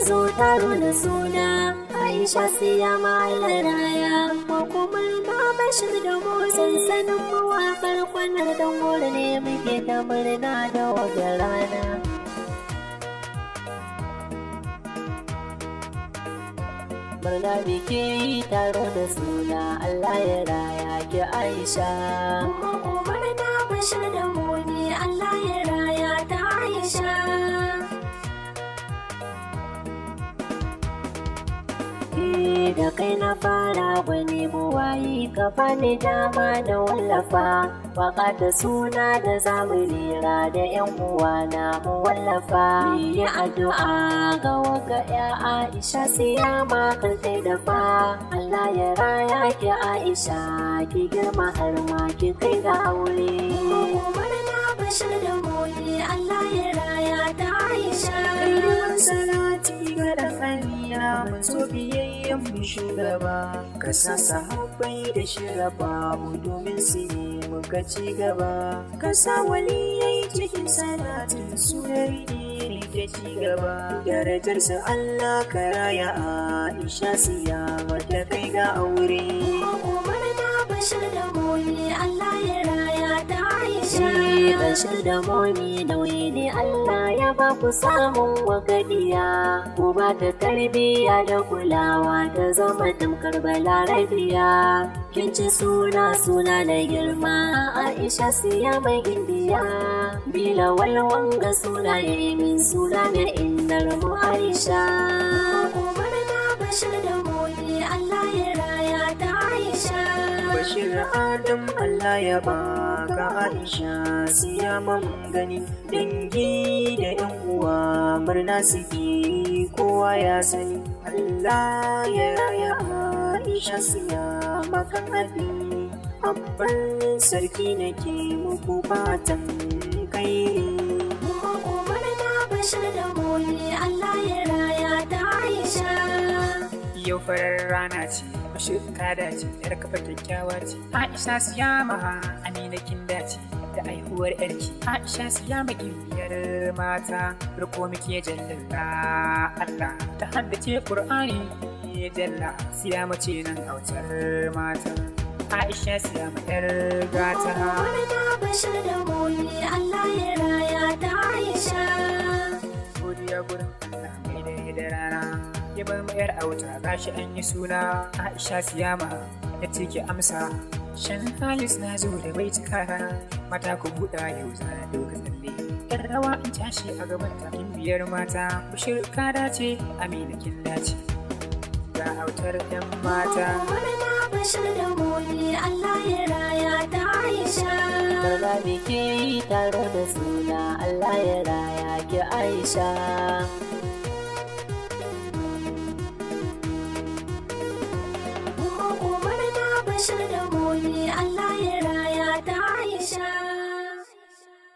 zo taro da suna Aisha siya raya ko kuma na bashir da mu sansanin mawakar kwanar dangore ne muke ta murna da wajen rana. Murna biki taro da suna Allah ya raya ki Aisha. Murna bashir da mu ne Allah ya raya ta Aisha. Da kai na fara gwani buwayi ka bani dama da wallafa waka da suna da zamu rera da yan uwana mu wallafa yi addu'a ga waka ya Aisha siyama kan sai da fa Allah ya raya ki Aisha ki girma har ma ki kai ga aure. Murna bashir da moyi Allah ya raya ta Aisha. Salati ga dan Amina mun so biyayyen mu shugaba ka sa sahabbai da shiraba mu domin su yi muka ci gaba ka sa waliyai cikin salatin sunari ne ta ci gaba darajar sa Allah ka raya Aisha siya mata kai ga aure. Murna bashir da moyi Allah ya raya ta Aisha. Bashir da moyi nauyi ne Allah ya ba ku samun wagadiya ku ba ta tarbiyya da kulawa ta zama tamkar balarabiya kin ci suna da girma Aisha siya mai gindiya bila walwan ga suna ya min suna na innar mu Aisha. Murna bashir da moyi Allah ya raya ta Aisha. Bashir Adam Allah ya baka Aisha siya man gani dangi da yan uwa murna suke kowa ya sani Allah ya raya Aisha siya makan hadi abban sarki nake muku fatan kai. Murna bashir da moyi Allah ya raya ta Aisha. Yau farar rana ce bashir ka dace yar kafa kyakkyawa ce Aisha siyama Amina kin dace da aihuwar yarki Aisha siyama gimbiyar mata riko muke jallalla Allah ta haddace Qur'ani ya jalla siyama ce nan autar mata Aisha siyama yar gata. Murna bashir da moyi Allah ya raya ta Aisha. Godiya gurin Allah mai dare da rana ya bar mu yar auta gashi an yi suna Aisha siyama ya ce ki amsa shan halis na zo da bai cikara mata ku buɗa yau zana doka tsalle yar rawa in tashi a gaban ta biyar mata bashir ka dace Amina kin dace ga autar yan mata. Murna bashir da moyi Allah ya raya ta Aisha. Murna biki taro da suna Allah ya raya ki Aisha.